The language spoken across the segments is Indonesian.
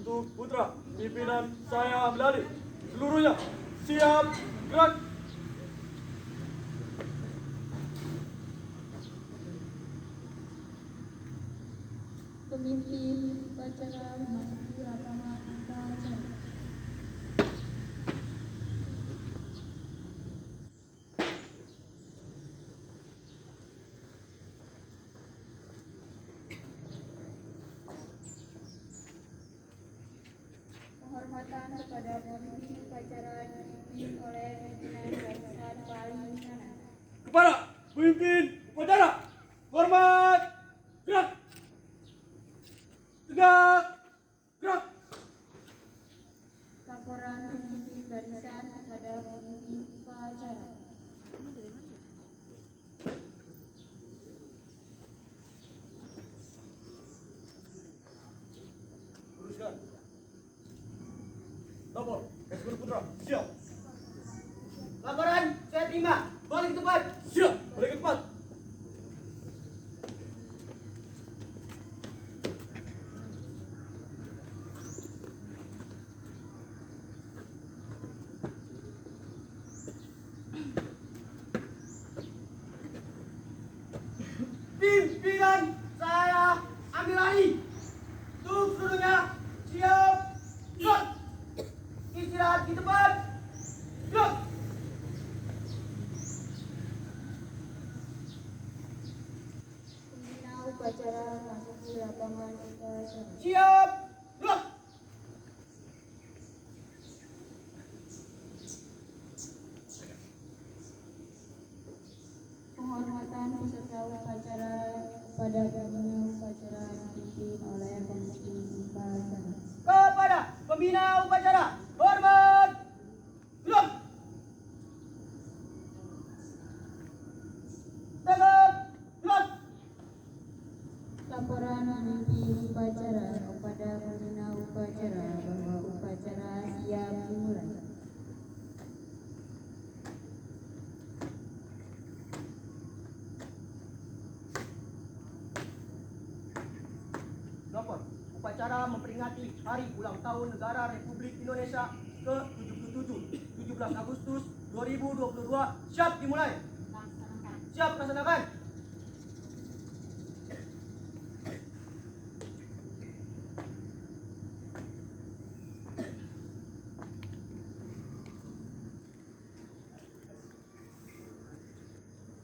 untuk putra pimpinan saya ambil alih. Seluruhnya siap gerak. Pemimpin upacara memasuki lapangan upacara. Penghormatan kepada pemimpin upacara dipimpin oleh pimpinan barisan paling kanan. Kepada pemimpin upacara, hormat, gerak. Tegak, gerak. Laporan pemimpin barisan kepada pemimpin upacara. Teruskan. Lapor, Ekspor Putra, siap. Laporan saya terima. Balik tempat. Siap, balik ke tempat. Pimpinan saya ambil alih. Untuk seluruhnya siap. Gerak. Istirahat di tempat. Gerak. Pembina upacara memasuki lapangan upacara. Siap. Gerak. Penghormatan peserta upacara kepada pembina upacara dipimpin oleh pemimpin upacara. Kepada pembina upacara. Hormat. Gerak. Tegak. Gerak. Laporan pemimpin upacara kepada pembina upacara bahwa upacara siap dimulai. Lapor. Upacara memperingati Hari Ulang Tahun Negara Republik Indonesia ke-77, 17 Agustus 2022. Siap dimulai. Siap laksanakan.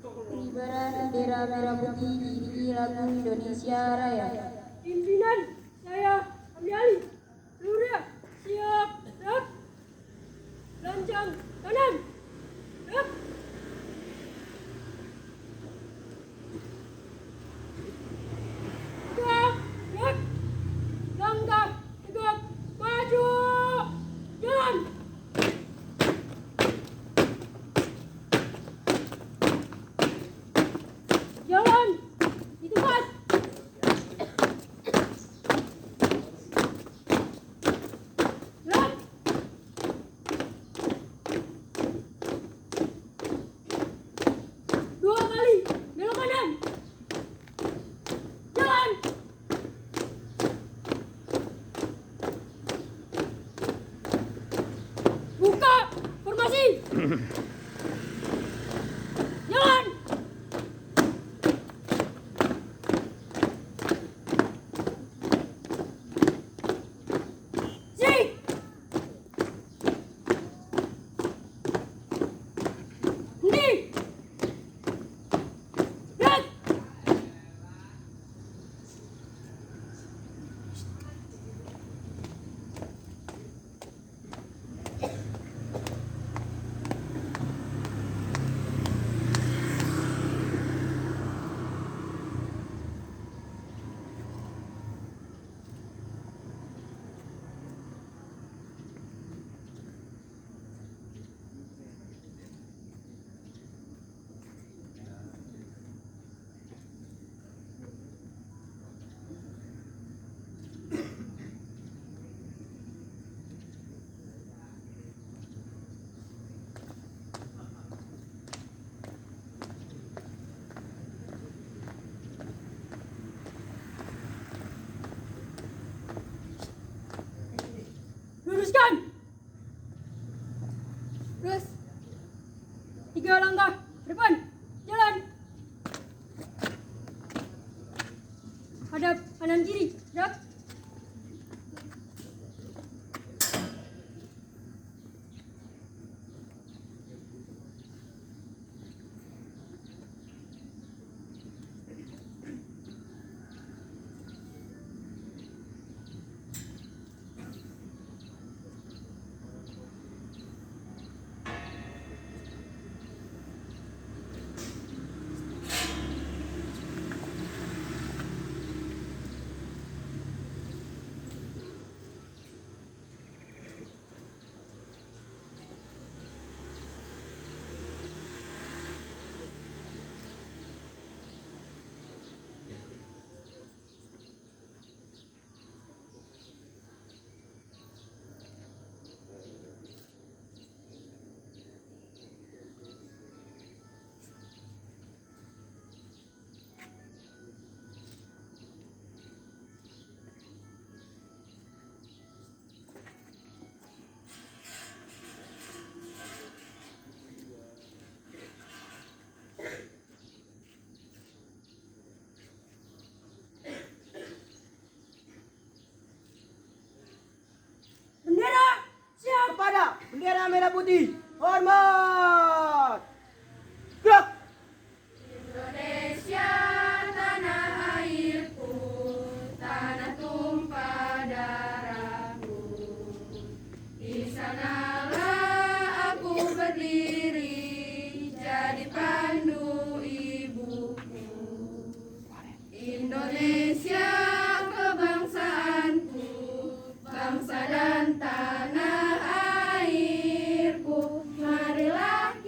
Pengibaran bendera merah putih diiringi lagu Indonesia Raya. Pimpinan saya ambil alih. Seluruhnya siap gerak. Lancang kanan. Gerak. Tegak. Gerak. Langkah tegak. Maju. Jalan. Jalan. Di tempat. Gerak. Dua kali. Belok kanan. Jalan. Buka formasi. Jalan. merah putih. Hormat. Gerak. Indonesia tanah airku, tanah tumpah darahku. Di sanalah aku berdiri, jadi pandu ibuku. Indonesia kebangsaanku, bangsa dan tanah airku. Marilah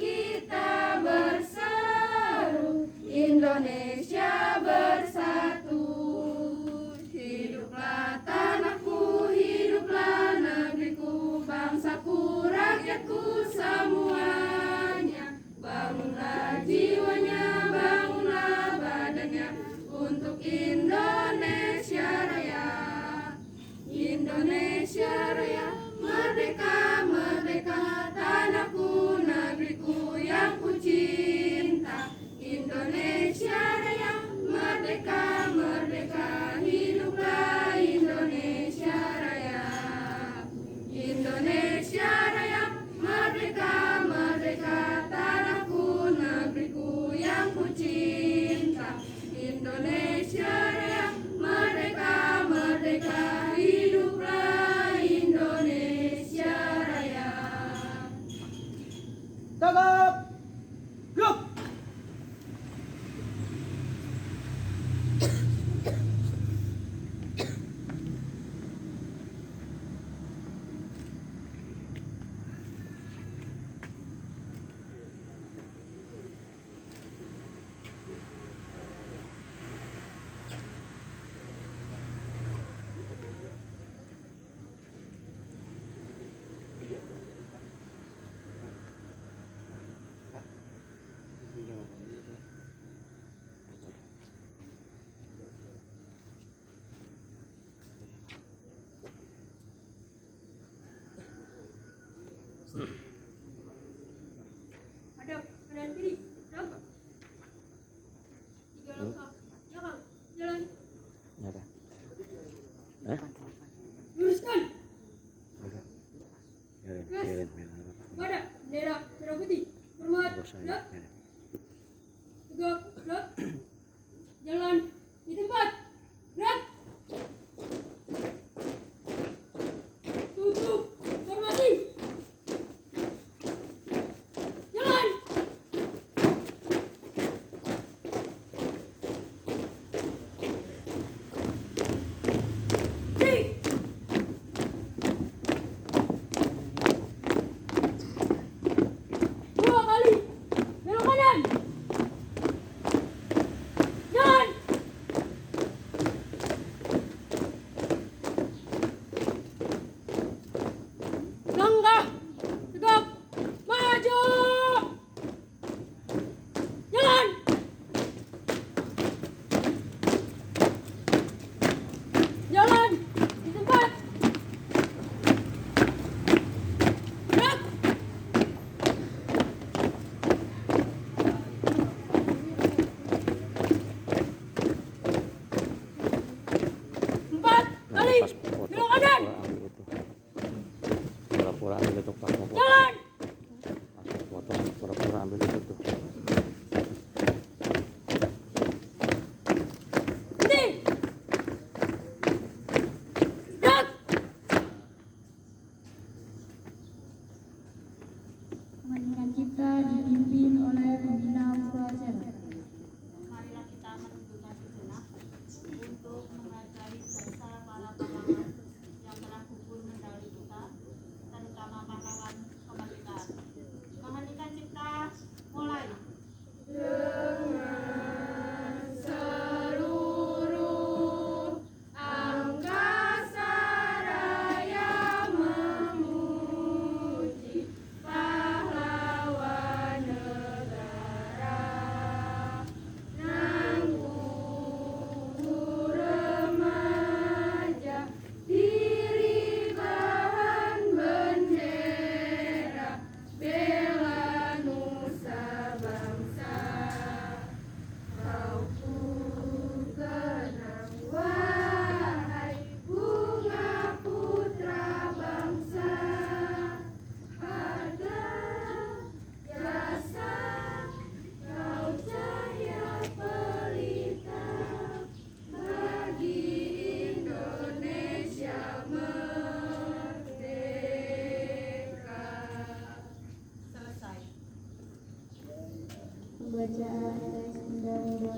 Undang-Undang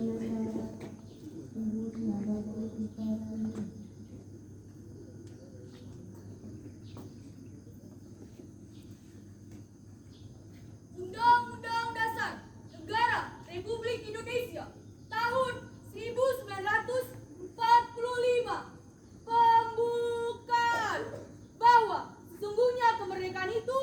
Dasar Negara Republik Indonesia tahun 1945 pembukaan bahwa sesungguhnya kemerdekaan itu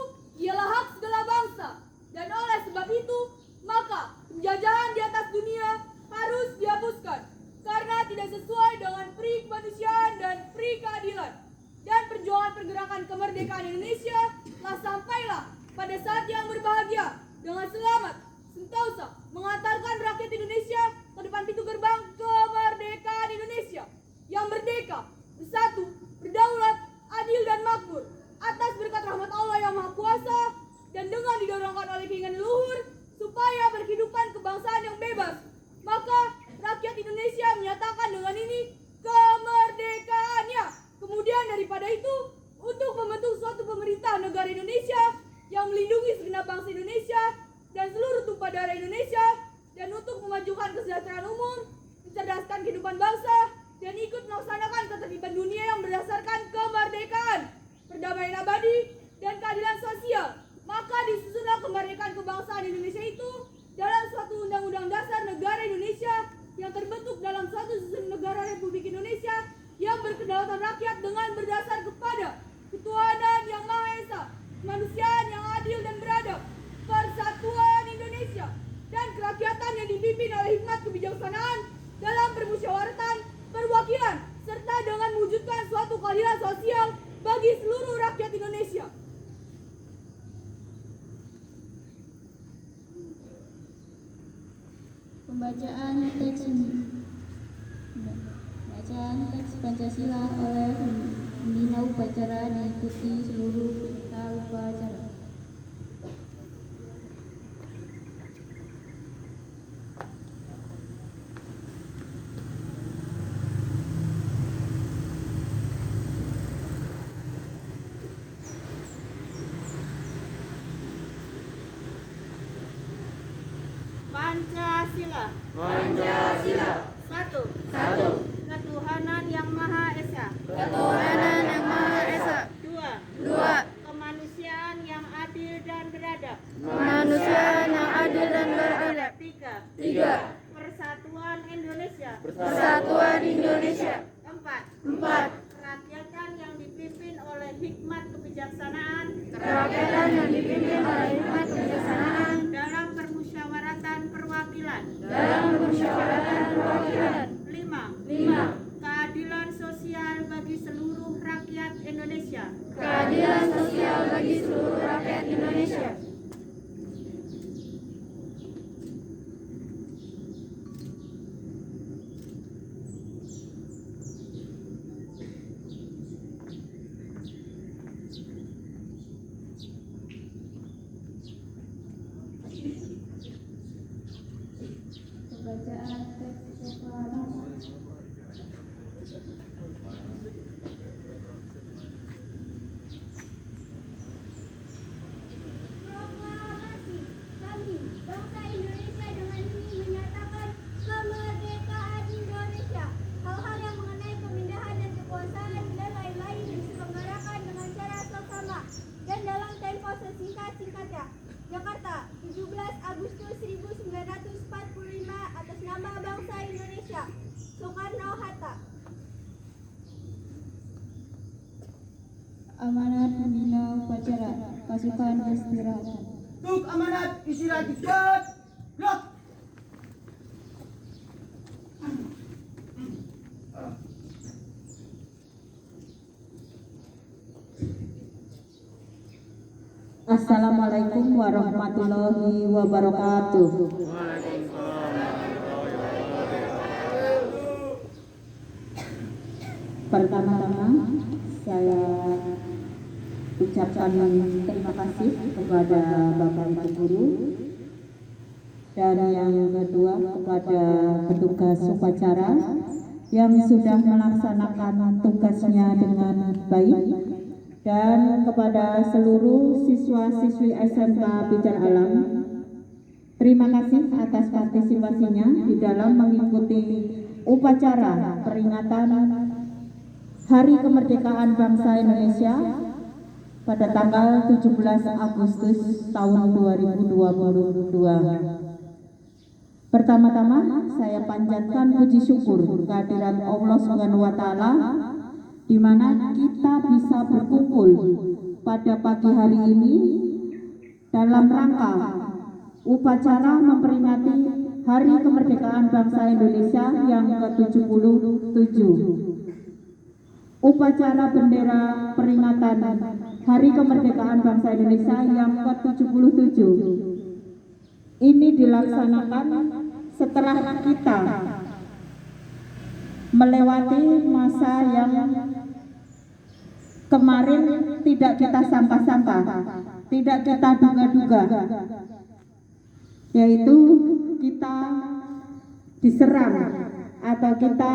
ialah hak segala bangsa, dan oleh sebab itu maka penjajahan di atas dunia harus dihapuskan karena tidak sesuai dengan peri kemanusiaan dan peri keadilan. Dan perjuangan pergerakan kemerdekaan Indonesia telah sampailah pada saat yang berbahagia dengan selamat sentosa mengantarkan rakyat Indonesia ke depan pintu gerbang kemerdekaan Indonesia yang merdeka, bersatu, berdaulat, adil dan makmur atas berkat rahmat Allah yang Maha Kuasa dan dengan didorongkan oleh keinginan leluhur supaya berkehidupan kebangsaan yang bebas. Maka rakyat Indonesia menyatakan dengan ini kemerdekaannya. Kemudian daripada itu, untuk membentuk suatu pemerintah negara Indonesia yang melindungi segenap bangsa Indonesia dan seluruh tumpah darah Indonesia, dan untuk memajukan kesejahteraan umum, mencerdaskan kehidupan bangsa, dan ikut melaksanakan ketertiban dunia yang berdasarkan kemerdekaan, perdamaian abadi, dan keadilan sosial. Maka disusunlah kemerdekaan kebangsaan Indonesia itu dalam suatu undang-undang dasar negara Indonesia yang terbentuk dalam suatu susunan negara Republik Indonesia yang berkedaulatan rakyat dengan berdasar kepada ketuhanan yang Maha Esa, kemanusiaan yang adil dan beradab, persatuan Indonesia, dan kerakyatan yang dipimpin oleh hikmat kebijaksanaan dalam permusyawaratan, perwakilan, serta dengan mewujudkan suatu keadilan sosial bagi seluruh rakyat Indonesia. Pembacaan teks ini. Bacaan teks Pancasila oleh pembina upacara diikuti seluruh peserta upacara. Pancasila. Pancasila. Satu. Ketuhanan yang Maha Esa. Ketuhanan yang Maha Esa. Dua. Kemanusiaan yang adil dan beradab. Kemanusiaan yang adil dan beradab. Tiga. Persatuan Indonesia. Persatuan Indonesia. Empat. Kerakyatan yang dipimpin oleh hikmat kebijaksanaan. Kerakyatan yang dipimpin oleh hikmat kebijaksanaan. Dalam permusyawaratan perwakilan. Lima. Keadilan sosial bagi seluruh rakyat Indonesia. Keadilan sosial bagi seluruh rakyat Indonesia. Pembacaan teks proklamasi. Proklamasi. Kami, bangsa Indonesia, dengan ini menyatakan kemerdekaan Indonesia. Hal-hal yang mengenai pemindahan dan kekuasaan dan lain-lain diselenggarakan dengan cara seksama dan dalam tempo sesingkat-singkatnya. Jakarta, 17 Agustus 1945, atas nama bangsa Indonesia. Soekarno-Hatta. Amanat pembina upacara pasukan istirahat. Untuk amanat istirahat cepat. Blok. Assalamualaikum warahmatullahi wabarakatuh. Pertama-tama saya ucapkan terima kasih kepada Bapak Ibu Guru, dan yang kedua kepada petugas upacara yang sudah melaksanakan tugasnya dengan baik, dan kepada seluruh siswa-siswi SMK Pijar Alam Terima kasih atas partisipasinya di dalam mengikuti upacara peringatan Hari Kemerdekaan Bangsa Indonesia pada tanggal 17 Agustus tahun 2022. Pertama-tama saya panjatkan puji syukur kehadiran Allah Subhanahu wa taala di mana kita bisa berkumpul pada pagi hari ini dalam rangka upacara memperingati Hari Kemerdekaan Bangsa Indonesia yang ke-77. Upacara bendera peringatan Hari Kemerdekaan Bangsa Indonesia yang ke-77 ini dilaksanakan setelah kita melewati masa yang kemarin tidak kita sangka-sangka, tidak kita duga-duga, yaitu kita diserang atau kita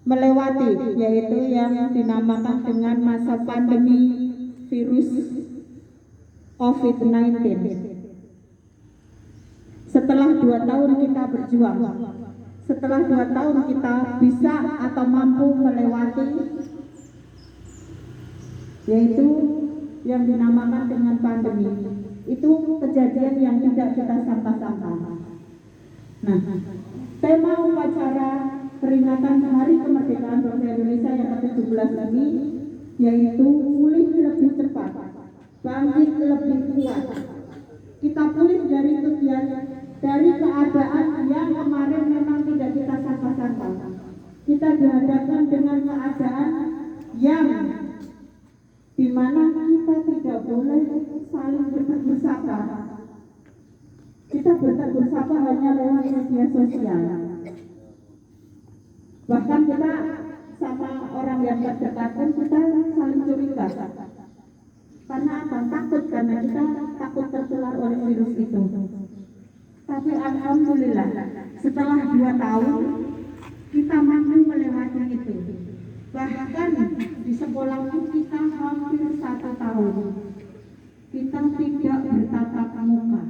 melewati, yaitu yang dinamakan dengan masa pandemi virus COVID-19. Setelah 2 tahun kita berjuang, setelah 2 tahun kita bisa atau mampu melewati, yaitu yang dinamakan dengan pandemi. Itu kejadian yang tidak kita sangka-sangka. Nah, tema upacara peringatan Hari Kemerdekaan Bangsa Indonesia yang ke-17 ini yaitu pulih lebih cepat, bangkit lebih kuat. Kita pulih dari keadaan yang kemarin memang tidak kita sangka-sangka. Kita dihadapkan dengan keadaan yang di mana kita tidak boleh saling bertegur sapa. Kita bertegur sapa hanya lewat media sosial. Bahkan kita sama orang yang terdekat pun kita saling curiga. Karena apa? Takut, karena kita takut tertular oleh virus itu. Tapi alhamdulillah setelah 2 tahun kita mampu melewati itu. Bahkan di sekolah kita hampir 1 tahun kita tidak bertatap muka.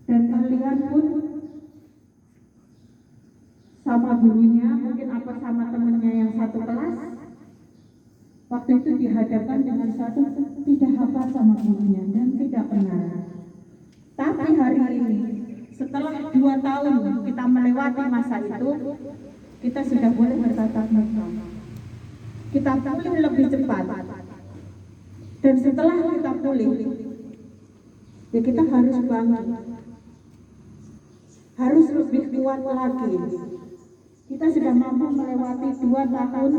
Dan kalian pun sama gurunya, mungkin apa sama temannya yang satu kelas, waktu itu dihadapkan dengan satu tidak hafal sama gurunya dan tidak kenal. Tapi hari ini setelah 2 tahun kita melewati masa itu, kita sudah boleh bertatap muka. Kita pulih lebih cepat. Dan setelah kita pulih, ya kita harus bangkit. Harus lebih kuat lagi. Kita sudah mampu melewati 2 tahun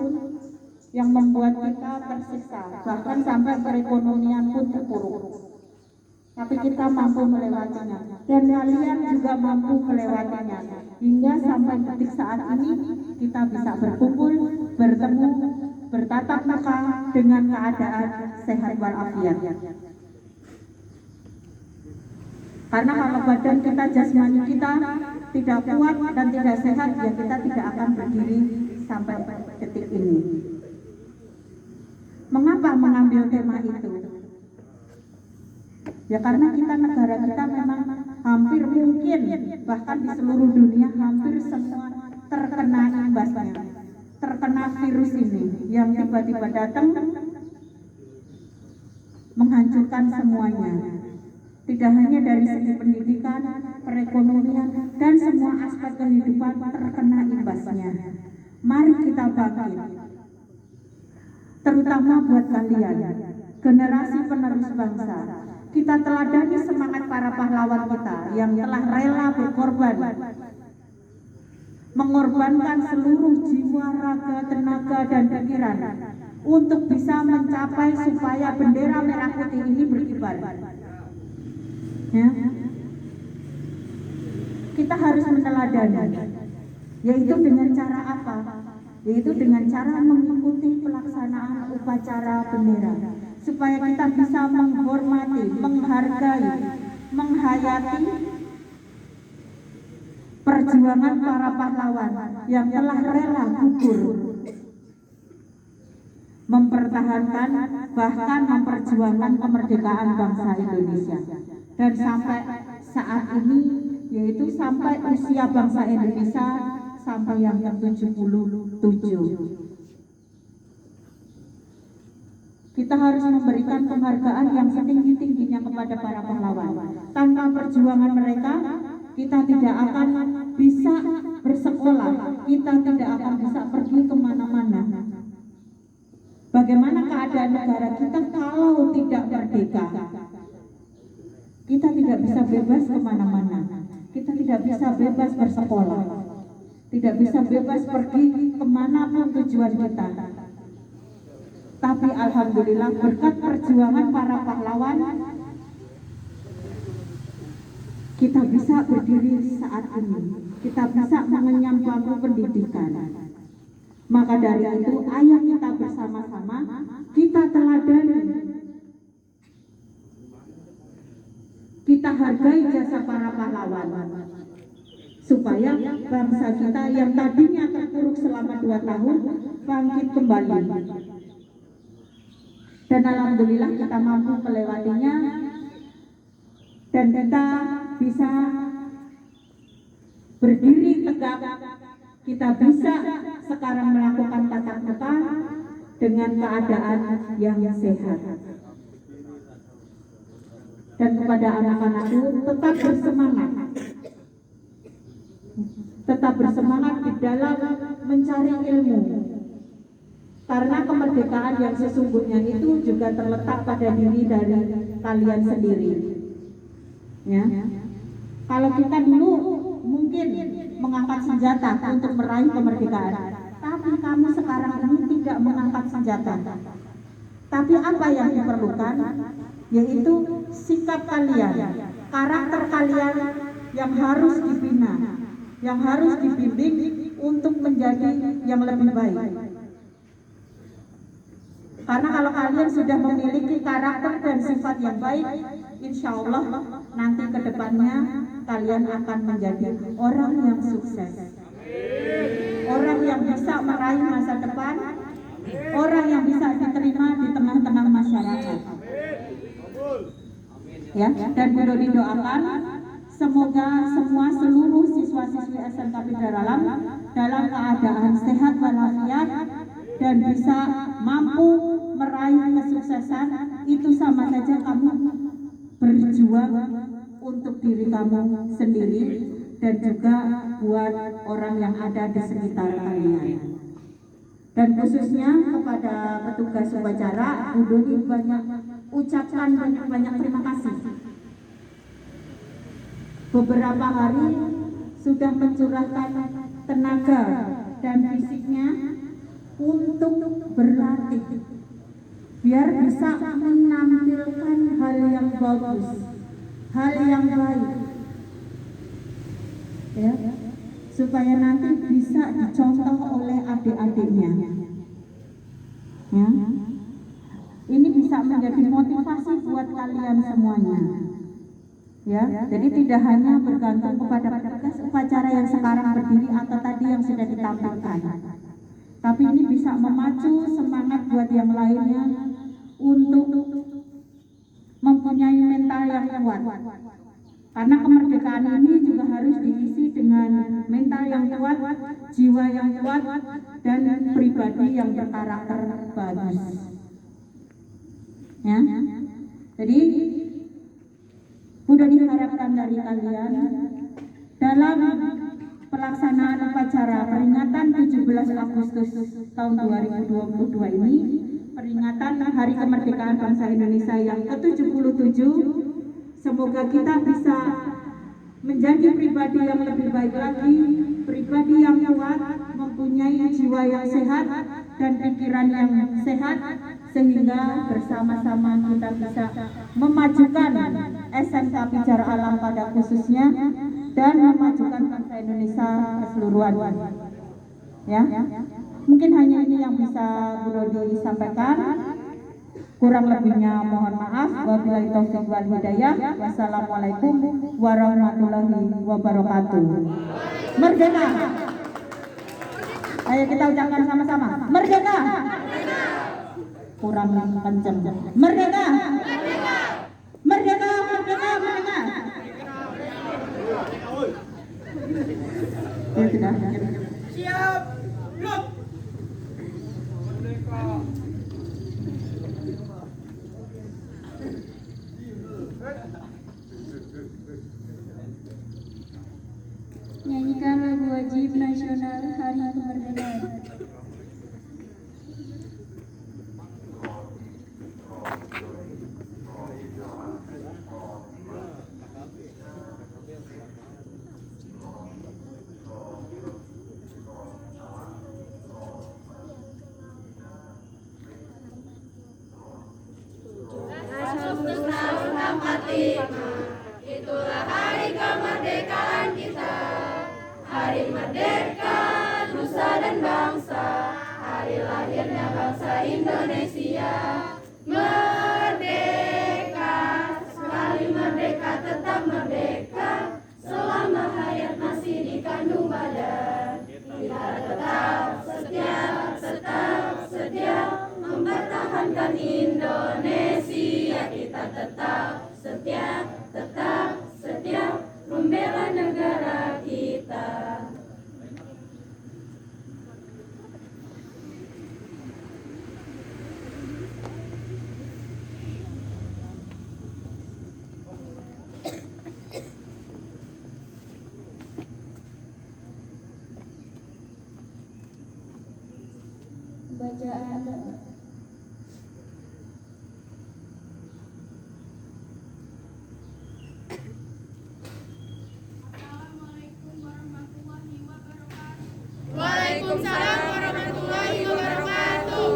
yang membuat kita tersiksa, bahkan sampai perekonomian pun terpuruk. Tapi kita mampu melewatinya, dan kalian juga mampu melewatinya. Hingga sampai detik saat ini kita bisa berkumpul, bertemu, bertatap muka dengan keadaan sehat walafiat. Karena kalau badan kita, jasmani kita tidak kuat dan tidak sehat, ya kita tidak akan berdiri sampai detik ini. Mengapa mengambil tema itu? Ya karena negara kita memang hampir mungkin, bahkan di seluruh dunia hampir semua terkena imbasnya, terkena virus ini yang tiba-tiba datang menghancurkan semuanya. Tidak hanya dari segi pendidikan, perekonomian, dan semua aspek kehidupan terkena imbasnya. Mari kita bangkit, terutama buat kalian, generasi penerus bangsa. Kita teladani semangat para pahlawan kita yang telah rela berkorban, mengorbankan seluruh jiwa, raga, tenaga, dan pikiran untuk bisa mencapai supaya bendera merah putih ini berkibar. Ya. Kita harus meneladani, yaitu dengan cara apa? Yaitu dengan cara mengikuti pelaksanaan upacara bendera, supaya kita bisa menghormati, menghargai, menghayati perjuangan para pahlawan yang telah rela gugur mempertahankan, bahkan memperjuangkan kemerdekaan bangsa Indonesia. Dan sampai saat ini, yaitu sampai usia bangsa Indonesia sampai yang ke-77. Kita harus memberikan penghargaan yang setinggi-tingginya kepada para pahlawan. Tanpa perjuangan mereka, kita tidak akan bisa bersekolah, kita tidak akan bisa pergi kemana-mana. Bagaimana keadaan negara kita kalau tidak merdeka? Kita tidak bisa bebas kemana-mana, kita tidak bisa bebas bersekolah, tidak bisa bebas pergi kemanapun tujuan kita. Tapi alhamdulillah berkat perjuangan para pahlawan, kita bisa berdiri saat ini, kita bisa mengenyam bangku pendidikan. Maka dari itu, ayo kita bersama-sama, kita teladani, kita hargai jasa para pahlawan, supaya bangsa kita yang tadinya terpuruk selama 2 tahun, bangkit kembali. Dan alhamdulillah kita mampu melewatinya, dan kita bisa berdiri tegak, kita bisa sekarang melakukan tatap muka dengan keadaan yang sehat. Dan kepada anak-anakku, tetap bersemangat, tetap bersemangat di dalam mencari ilmu, karena kemerdekaan yang sesungguhnya itu juga terletak pada diri dari kalian sendiri. Ya, kalau kita dulu mungkin mengangkat senjata untuk meraih kemerdekaan, tapi kami sekarang ini tidak mengangkat senjata. Tapi apa yang diperlukan? Yaitu sikap kalian, karakter kalian yang harus dibina, yang harus dibimbing untuk menjadi yang lebih baik. Karena kalau kalian sudah memiliki karakter dan sifat yang baik, insya Allah nanti ke depannya kalian akan menjadi orang yang sukses, orang yang bisa meraih masa depan, orang yang bisa diterima di tengah-tengah masyarakat. Ya, dan Bu Dodi doakan semoga semua seluruh siswa-siswi SMK Pidara Alam dalam keadaan sehat walafiat dan bisa mampu meraih kesuksesan. Itu sama saja kamu berjuang untuk diri kamu sendiri dan juga buat orang yang ada di sekitar kalian. Dan khususnya kepada petugas upacara, Bu Dodi ucapkan banyak terima kasih. Beberapa hari sudah mencurahkan tenaga dan fisiknya untuk berlatih, biar bisa menampilkan hal yang bagus, hal yang baik, ya, supaya nanti bisa dicontoh oleh adik-adiknya. Ya. Ini bisa menjadi motivasi buat kalian semuanya. Ya, jadi tidak hanya bergantung kepada petugas upacara yang sekarang berdiri atau tadi yang sudah ditampilkan, tapi ini bisa memacu semangat buat yang lainnya untuk mempunyai mental yang kuat. Karena kemerdekaan ini juga harus diisi dengan mental yang kuat, jiwa yang kuat, dan pribadi yang berkarakter bagus. Ya, jadi sudah diharapkan dari kalian dalam pelaksanaan upacara peringatan 17 Agustus tahun 2022 ini, peringatan Hari Kemerdekaan Bangsa Indonesia yang ke-77, semoga kita bisa menjadi pribadi yang lebih baik lagi, pribadi yang kuat, mempunyai jiwa yang sehat dan pikiran yang sehat, sehingga bersama-sama kita bisa memajukan SMK Pidara Alam pada khususnya dan memajukan bangsa Indonesia keseluruhan. Ya, mungkin hanya ini yang bisa Bu Dodi sampaikan. Kurang lebihnya mohon maaf. Wabillahi taufiq wal hidayah. Wassalamualaikum warahmatullahi wabarakatuh. Merdeka! Ayo kita ucapkan sama-sama. Merdeka! kurang kencang. Merdeka! Merdeka! Merdeka! Merdeka! Ya sudah. Siap. Gerak. Nyanyikan lagu wajib nasional Hari Kemerdekaan. Itulah hari kemerdekaan kita, hari merdeka nusa dan bangsa, hari lahirnya bangsa Indonesia. Merdeka, sekali merdeka tetap merdeka, selama hayat masih dikandung badan. Kita tetap setia mempertahankan Indonesia. Kita tetap setia membela negara kita. Bacaan Waalaikumsalam warahmatullahi wabarakatuh.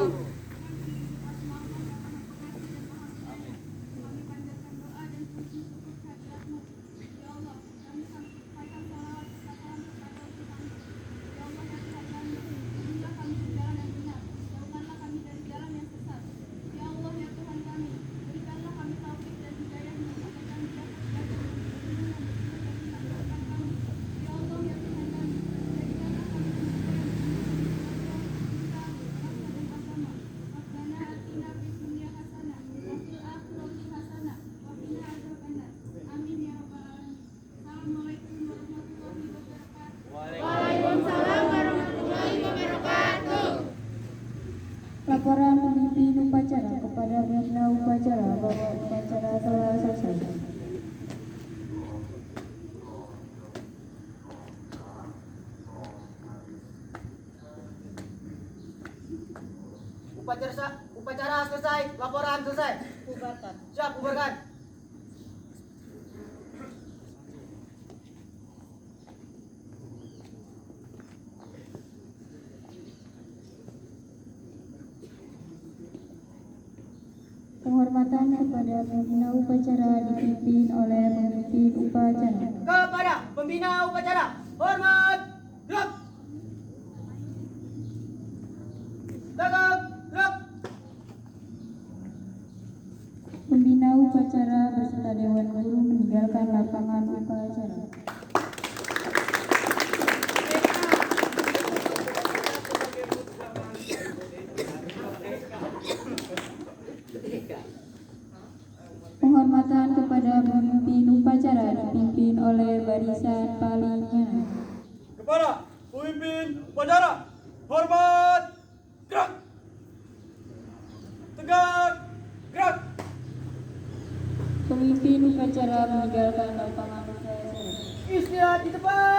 Waalaikumsalam warahmatullahi wabarakatuh. laporan pemimpin upacara kepada pembina upacara bahwa upacara telah selesai. Upacara selesai, laporan selesai. Bubarkan. Siap, bubarkan. Penghormatan kepada pembina upacara dipimpin oleh pemimpin upacara. Kepada pembina upacara, hormat, gerak. Tegak, gerak. Pembina upacara beserta Dewan Guru meninggalkan lapangan upacara. Penghormatan kepada pemimpin upacara dipimpin oleh barisan paling kanan. Kepada pemimpin upacara, hormat, gerak. Tegak, gerak. Pemimpin upacara meninggalkan lapangan upacara. Istirahat di tempat.